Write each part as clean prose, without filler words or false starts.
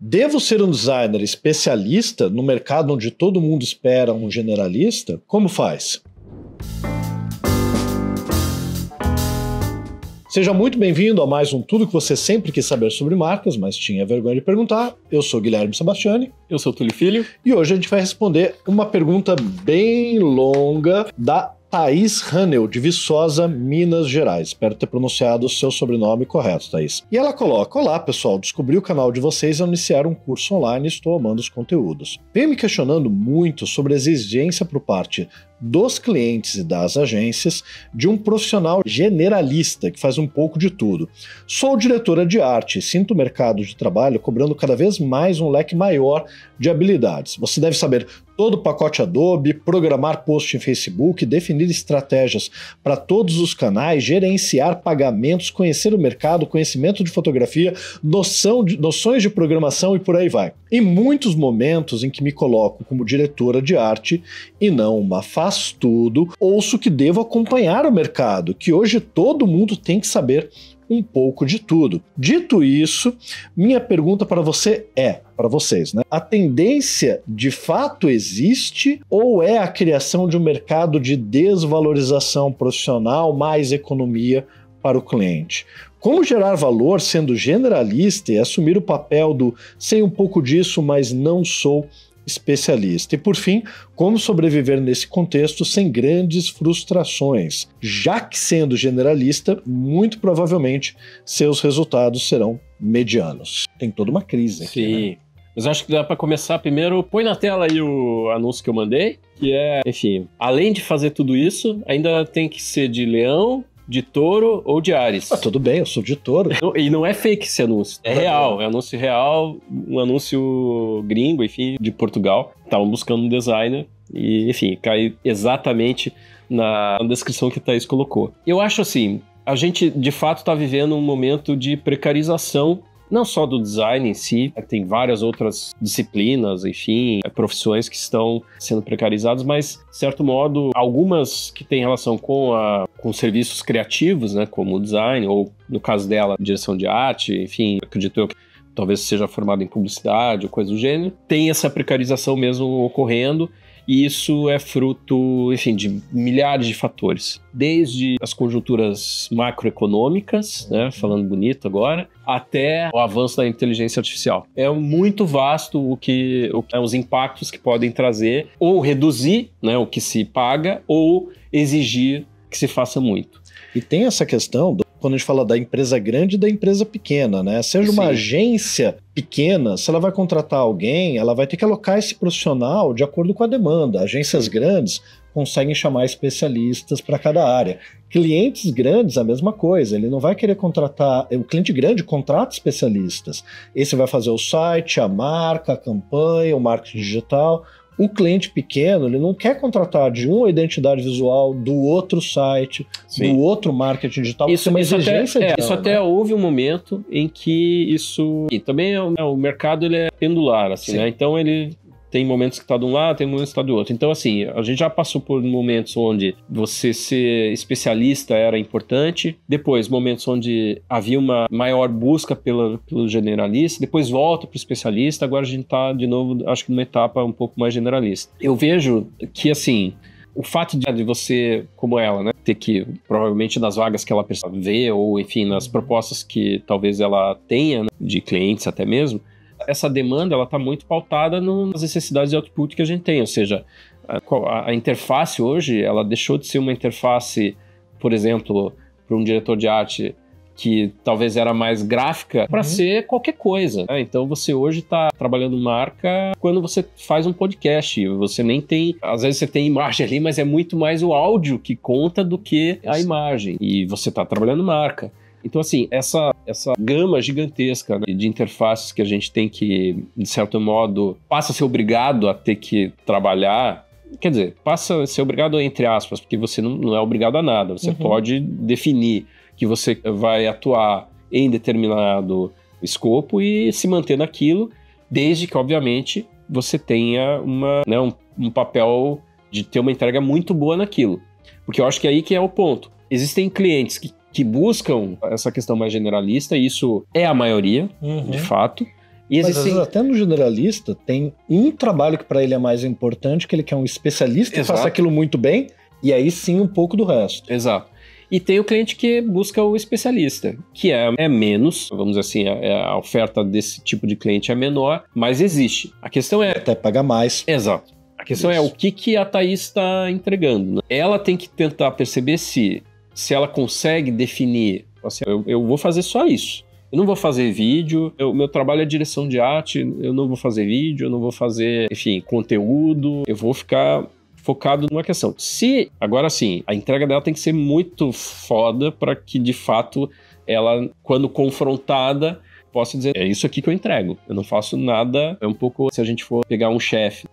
Devo ser um designer especialista no mercado onde todo mundo espera um generalista? Como faz? Seja muito bem-vindo a mais um Tudo que você sempre quis saber sobre marcas, mas tinha vergonha de perguntar. Eu sou Guilherme Sebastiani. Eu sou Túlio Filho. E hoje a gente vai responder uma pergunta bem longa da Thaís Hanel, de Viçosa, Minas Gerais. Espero ter pronunciado o seu sobrenome correto, Thaís. E ela coloca: olá pessoal, descobri o canal de vocês ao iniciar um curso online e estou amando os conteúdos. Venho me questionando muito sobre a exigência por parte dos clientes e das agências de um profissional generalista que faz um pouco de tudo. Sou diretora de arte e sinto o mercado de trabalho cobrando cada vez mais um leque maior de habilidades. Você deve saber todo o pacote Adobe, programar post em Facebook, definir estratégias para todos os canais, gerenciar pagamentos, conhecer o mercado, conhecimento de fotografia, noções de programação e por aí vai. Em muitos momentos em que me coloco como diretora de arte e não uma faz tudo, ouço que devo acompanhar o mercado, que hoje todo mundo tem que saber um pouco de tudo. Dito isso, minha pergunta para vocês, né? A tendência de fato existe ou é a criação de um mercado de desvalorização profissional mais economia para o cliente? Como gerar valor sendo generalista e assumir o papel do sei um pouco disso, mas não sou especialista? E por fim, como sobreviver nesse contexto sem grandes frustrações, já que sendo generalista, muito provavelmente seus resultados serão medianos. Tem toda uma crise aqui. Sim. Né? Mas acho que dá para começar primeiro, põe na tela aí o anúncio que eu mandei, que é, enfim, além de fazer tudo isso, ainda tem que ser de leão, de touro ou de Áries. Tudo bem, eu sou de touro. E não é fake esse anúncio, é real, é anúncio real, um anúncio gringo, enfim, de Portugal. Estavam buscando um designer e, enfim, cai exatamente na descrição que a Thaís colocou. Eu acho assim, a gente de fato está vivendo um momento de precarização, não só do design em si, tem várias outras disciplinas, enfim, profissões que estão sendo precarizadas, mas, de certo modo, algumas que têm relação com serviços criativos, né, como o design, ou, no caso dela, direção de arte, enfim, acredito eu que talvez seja formado em publicidade ou coisa do gênero, tem essa precarização mesmo ocorrendo, e isso é fruto, enfim, de milhares de fatores. Desde as conjunturas macroeconômicas, né, falando bonito agora, até o avanço da inteligência artificial. É muito vasto os impactos que podem trazer, ou reduzir, né, o que se paga, ou exigir que se faça muito. E tem essa questão, quando a gente fala da empresa grande e da empresa pequena, né? Seja uma agência pequena, se ela vai contratar alguém, ela vai ter que alocar esse profissional de acordo com a demanda. Agências grandes conseguem chamar especialistas para cada área. Clientes grandes, a mesma coisa. Ele não vai querer contratar... O cliente grande contrata especialistas. Esse vai fazer o site, a marca, a campanha, o marketing digital. O cliente pequeno, ele não quer contratar de uma identidade visual, do outro site, do outro marketing digital, isso, porque é uma exigência isso até houve um momento em que isso... E também o mercado ele é pendular, assim, né? Então ele tem momentos que está de um lado, tem momentos que está do outro. Então, assim, a gente já passou por momentos onde você ser especialista era importante, depois momentos onde havia uma maior busca pelo generalista, depois volta para o especialista, agora a gente está, de novo, acho que numa etapa um pouco mais generalista. Eu vejo que, assim, o fato de você, como ela, né, ter que, provavelmente nas vagas que ela precisa ver, ou, enfim, nas propostas que talvez ela tenha, né, de clientes até mesmo, essa demanda ela está muito pautada nas necessidades de output que a gente tem, ou seja, a interface hoje ela deixou de ser uma interface, por exemplo, para um diretor de arte que talvez era mais gráfica, para ser qualquer coisa, né? Então você hoje está trabalhando marca quando você faz um podcast, você nem tem, às vezes você tem imagem ali, mas é muito mais o áudio que conta do que a imagem, e você está trabalhando marca. Então, assim, essa gama gigantesca, né, de interfaces que a gente tem que, de certo modo, passa a ser obrigado a ter que trabalhar, quer dizer, passa a ser obrigado entre aspas, porque você não é obrigado a nada, você pode definir que você vai atuar em determinado escopo e se manter naquilo, desde que, obviamente, você tenha um papel de ter uma entrega muito boa naquilo. Porque eu acho que é aí que é o ponto. Existem clientes que buscam essa questão mais generalista, e isso é a maioria, de fato. Mas às vezes até no generalista tem um trabalho que para ele é mais importante, que ele quer um especialista que faça aquilo muito bem, e aí sim um pouco do resto. Exato. E tem o cliente que busca o especialista, que é menos, vamos dizer assim, a oferta desse tipo de cliente é menor, mas existe. A questão é... Até pagar mais. Exato. A questão é o que a Thaís está entregando, né? Ela tem que tentar perceber se ela consegue definir, assim, eu vou fazer só isso. Eu não vou fazer vídeo, meu trabalho é direção de arte, eu não vou fazer vídeo, eu não vou fazer, enfim, conteúdo, eu vou ficar focado numa questão. Agora sim, a entrega dela tem que ser muito foda para que, de fato, ela, quando confrontada, possa dizer, é isso aqui que eu entrego. Eu não faço nada, é um pouco, se a gente for pegar um chefe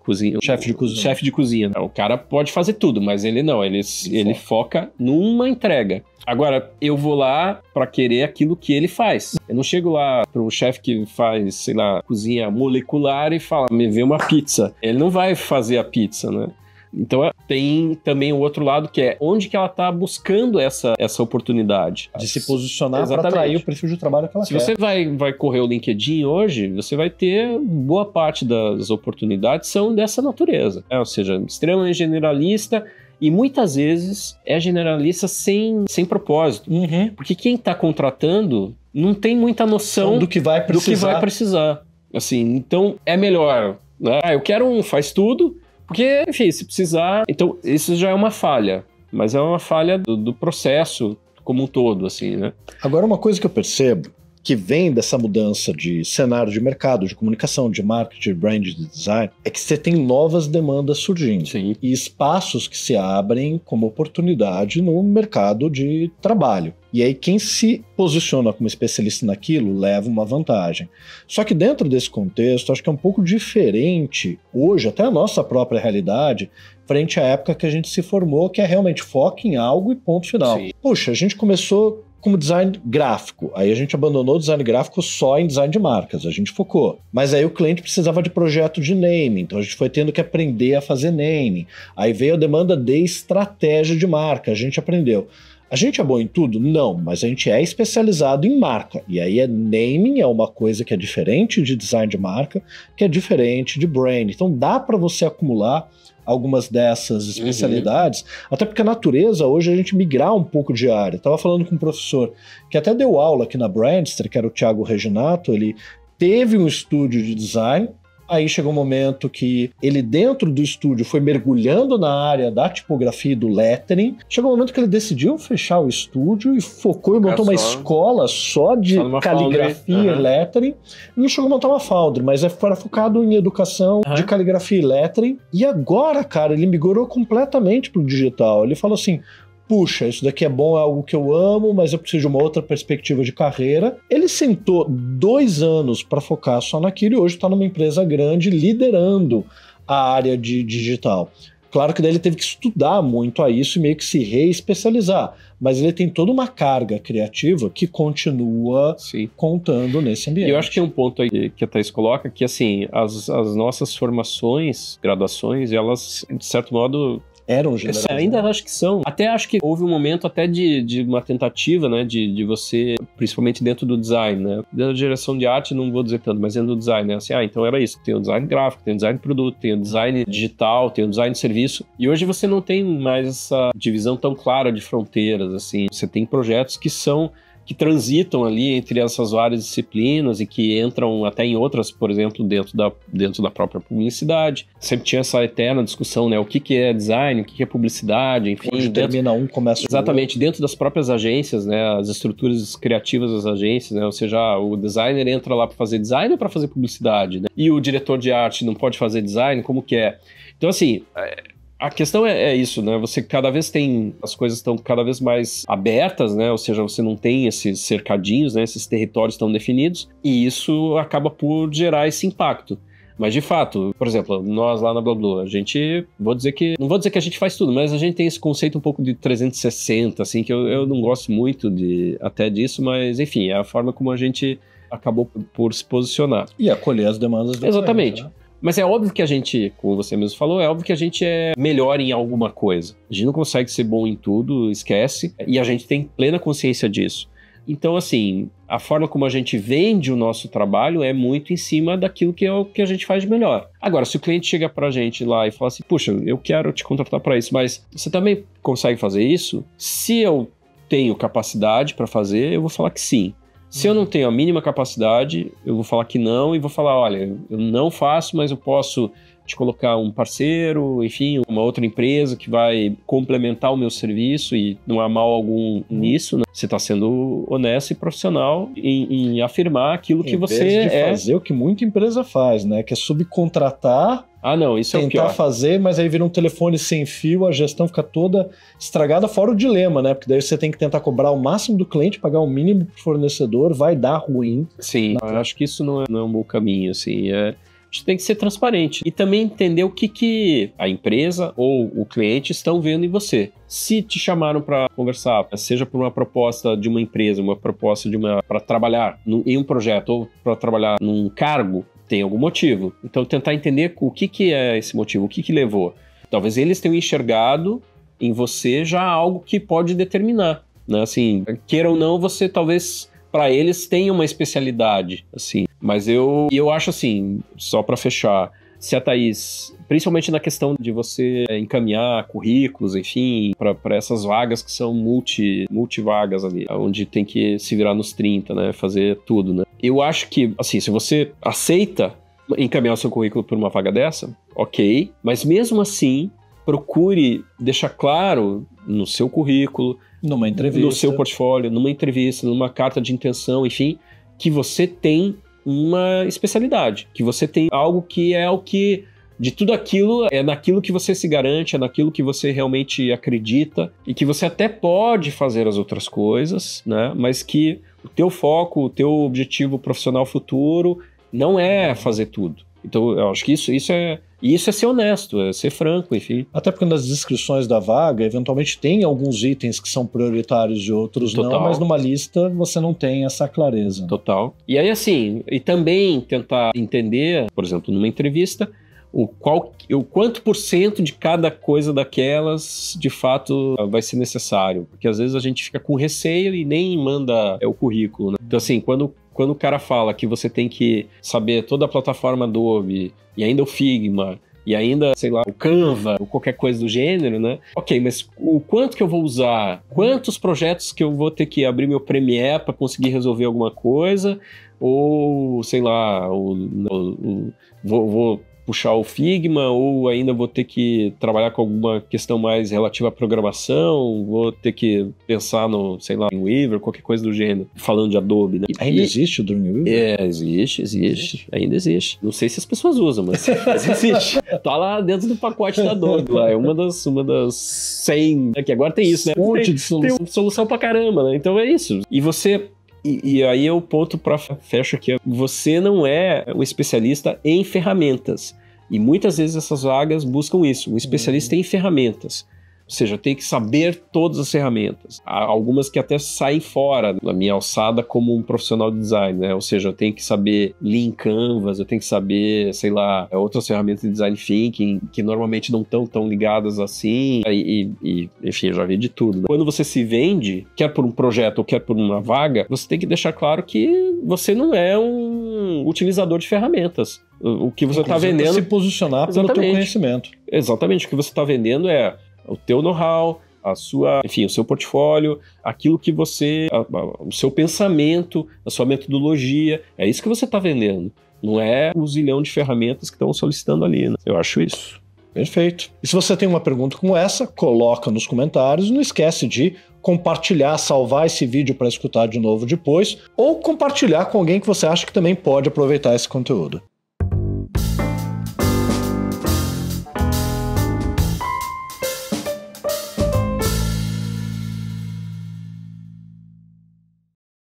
de cozinha. O cara pode fazer tudo, mas ele não, ele foca numa entrega. Agora, eu vou lá para querer aquilo que ele faz. Eu não chego lá para um chefe que faz, sei lá, cozinha molecular e fala, me vê uma pizza. Ele não vai fazer a pizza, né? Então tem também o outro lado, que é onde que ela está buscando essa oportunidade. De se posicionar para atrair o perfil de trabalho que ela quer. Se você vai correr o LinkedIn hoje, você vai ter boa parte das oportunidades são dessa natureza. Ou seja, extremamente generalista e muitas vezes é generalista sem propósito. Uhum. Porque quem está contratando não tem muita noção do que vai precisar. Assim, então é melhor, né? Eu quero um faz tudo. Porque, enfim, se precisar... Então, isso já é uma falha. Mas é uma falha do processo como um todo, assim, né? Agora, uma coisa que eu percebo, que vem dessa mudança de cenário de mercado, de comunicação, de marketing, de brand, de design, é que você tem novas demandas surgindo. Sim. E espaços que se abrem como oportunidade no mercado de trabalho. E aí quem se posiciona como especialista naquilo leva uma vantagem. Só que dentro desse contexto, acho que é um pouco diferente hoje, até a nossa própria realidade, frente à época que a gente se formou, que é realmente foco em algo e ponto final. Sim. Puxa, a gente começou como design gráfico, aí a gente abandonou o design gráfico só em design de marcas, a gente focou. Mas aí o cliente precisava de projeto de naming, então a gente foi tendo que aprender a fazer naming. Aí veio a demanda de estratégia de marca, a gente aprendeu. A gente é bom em tudo? Não, mas a gente é especializado em marca. E aí naming é uma coisa que é diferente de design de marca, que é diferente de brand. Então dá para você acumular algumas dessas especialidades, até porque a natureza, hoje, a gente migrar um pouco de área. Estava falando com um professor que até deu aula aqui na Brandster, que era o Thiago Reginato, ele teve um estúdio de design. Aí chegou um momento que ele, dentro do estúdio, foi mergulhando na área da tipografia e do lettering. Chegou um momento que ele decidiu fechar o estúdio e focou e montou uma escola só de caligrafia e lettering. E não chegou a montar uma foundry, mas era focado em educação de caligrafia e lettering. E agora, cara, ele migrou completamente pro digital. Ele falou assim... Puxa, isso daqui é bom, é algo que eu amo, mas eu preciso de uma outra perspectiva de carreira. Ele sentou 2 anos para focar só naquilo e hoje está numa empresa grande liderando a área de digital. Claro que daí ele teve que estudar muito a isso e meio que se reespecializar, mas ele tem toda uma carga criativa que continua contando nesse ambiente. E eu acho que tem um ponto aí que a Thaís coloca, que assim, as nossas formações, graduações, elas, de certo modo... Eram generais. Ainda acho que são. Até acho que houve um momento até de uma tentativa, né, de você, principalmente dentro do design, né, da direção de arte não vou dizer tanto, mas dentro do design, né, assim, então era isso, tem o design gráfico, tem o design de produto, tem o design digital, tem o design de serviço, e hoje você não tem mais essa divisão tão clara de fronteiras, assim, você tem projetos que transitam ali entre essas várias disciplinas e que entram até em outras, por exemplo, dentro da própria publicidade. Sempre tinha essa eterna discussão, né? O que é design, o que é publicidade, enfim. Onde termina um, começa o outro. Exatamente, dentro das próprias agências, né? As estruturas criativas das agências, né? Ou seja, o designer entra lá para fazer design ou para fazer publicidade, né? E o diretor de arte não pode fazer design, como que é? Então, assim... A questão é isso, né? Você cada vez tem... As coisas estão cada vez mais abertas, né? Ou seja, você não tem esses cercadinhos, né? Esses territórios tão definidos. E isso acaba por gerar esse impacto. Mas, de fato, por exemplo, nós lá na BlaBlaBla, a gente... Não vou dizer que a gente faz tudo, mas a gente tem esse conceito um pouco de 360, assim, que eu não gosto muito até disso, mas, enfim, é a forma como a gente acabou por se posicionar. E acolher as demandas do Exatamente. cliente, né? Mas é óbvio que a gente, como você mesmo falou, é óbvio que a gente é melhor em alguma coisa. A gente não consegue ser bom em tudo, esquece, e a gente tem plena consciência disso. Então, assim, a forma como a gente vende o nosso trabalho é muito em cima daquilo que é o que a gente faz de melhor. Agora, se o cliente chega pra gente lá e fala assim, puxa, eu quero te contratar para isso, mas você também consegue fazer isso? Se eu tenho capacidade para fazer, eu vou falar que sim. Se eu não tenho a mínima capacidade, eu vou falar que não e vou falar, olha, eu não faço, mas eu posso te colocar um parceiro, enfim, uma outra empresa que vai complementar o meu serviço e não há mal algum nisso, né? Você está sendo honesto e profissional em afirmar aquilo que você é. Em vez de fazer o que muita empresa faz, né? Que é subcontratar, não, isso é o pior. tentar fazer, mas aí vira um telefone sem fio, a gestão fica toda estragada, fora o dilema, né? Porque daí você tem que tentar cobrar o máximo do cliente, pagar o mínimo pro fornecedor, vai dar ruim. Sim, eu acho que isso não é um bom caminho, assim, a gente tem que ser transparente e também entender o que a empresa ou o cliente estão vendo em você. Se te chamaram para conversar, seja por uma proposta de uma empresa, uma proposta para trabalhar em um projeto ou para trabalhar num cargo, tem algum motivo. Então tentar entender o que é esse motivo, o que levou. Talvez eles tenham enxergado em você já algo que pode determinar, né? Assim, queira ou não, você talvez para eles tenha uma especialidade, assim. Mas eu acho assim, só para fechar, se a Thaís, principalmente na questão de você encaminhar currículos, enfim, para essas vagas que são multivagas ali, onde tem que se virar nos 30, né, fazer tudo, né. Eu acho que, assim, se você aceita encaminhar o seu currículo por uma vaga dessa, ok, mas mesmo assim, procure deixar claro no seu currículo, numa entrevista, no seu portfólio, numa entrevista, numa carta de intenção, enfim, que você tem uma especialidade, que você tem algo que é o que, de tudo aquilo, é naquilo que você se garante, é naquilo que você realmente acredita e que você até pode fazer as outras coisas, né? Mas que o teu foco, o teu objetivo profissional futuro não é fazer tudo. Então, eu acho que isso é ser honesto, é ser franco, enfim. Até porque nas descrições da vaga, eventualmente tem alguns itens que são prioritários e outros não, mas numa lista você não tem essa clareza. Total. E aí, assim, e também tentar entender, por exemplo, numa entrevista, o quanto por cento de cada coisa daquelas, de fato, vai ser necessário. Porque às vezes a gente fica com receio e nem manda o currículo, né? Então, assim, quando o cara fala que você tem que saber toda a plataforma Adobe, e ainda o Figma, e ainda, sei lá, o Canva, ou qualquer coisa do gênero, né? Ok, mas o quanto que eu vou usar? Quantos projetos que eu vou ter que abrir meu Premiere para conseguir resolver alguma coisa? Ou, sei lá, vou puxar o Figma, ou ainda vou ter que trabalhar com alguma questão mais relativa à programação, vou ter que pensar no, sei lá, em Weaver, qualquer coisa do gênero, falando de Adobe, né? Ainda existe o Dreamweaver? Existe, ainda existe. Não sei se as pessoas usam, mas existe. Tá lá dentro do pacote da Adobe, lá, é uma das 100, que agora tem isso, né? Tem solução pra caramba, né? Então é isso. E você... E aí é o ponto para fecha aqui. Você não é um especialista em ferramentas. E muitas vezes essas vagas buscam isso, um especialista em ferramentas. Ou seja, tem que saber todas as ferramentas. Há algumas que até saem fora da minha alçada como um profissional de design, né? Ou seja, eu tenho que saber Lean Canvas, eu tenho que saber, sei lá, outras ferramentas de design thinking que normalmente não estão tão ligadas assim. Enfim, eu já vi de tudo, né? Quando você se vende, quer por um projeto ou quer por uma vaga, você tem que deixar claro que você não é um utilizador de ferramentas. O que você está vendendo... se posicionar pelo teu conhecimento. Exatamente. O que você está vendendo é o teu know-how, o seu portfólio, aquilo que você, o seu pensamento, a sua metodologia, é isso que você está vendendo. Não é um zilhão de ferramentas que estão solicitando ali, né? Eu acho isso. Perfeito. E se você tem uma pergunta como essa, coloca nos comentários. Não esquece de compartilhar, salvar esse vídeo para escutar de novo depois, ou compartilhar com alguém que você acha que também pode aproveitar esse conteúdo.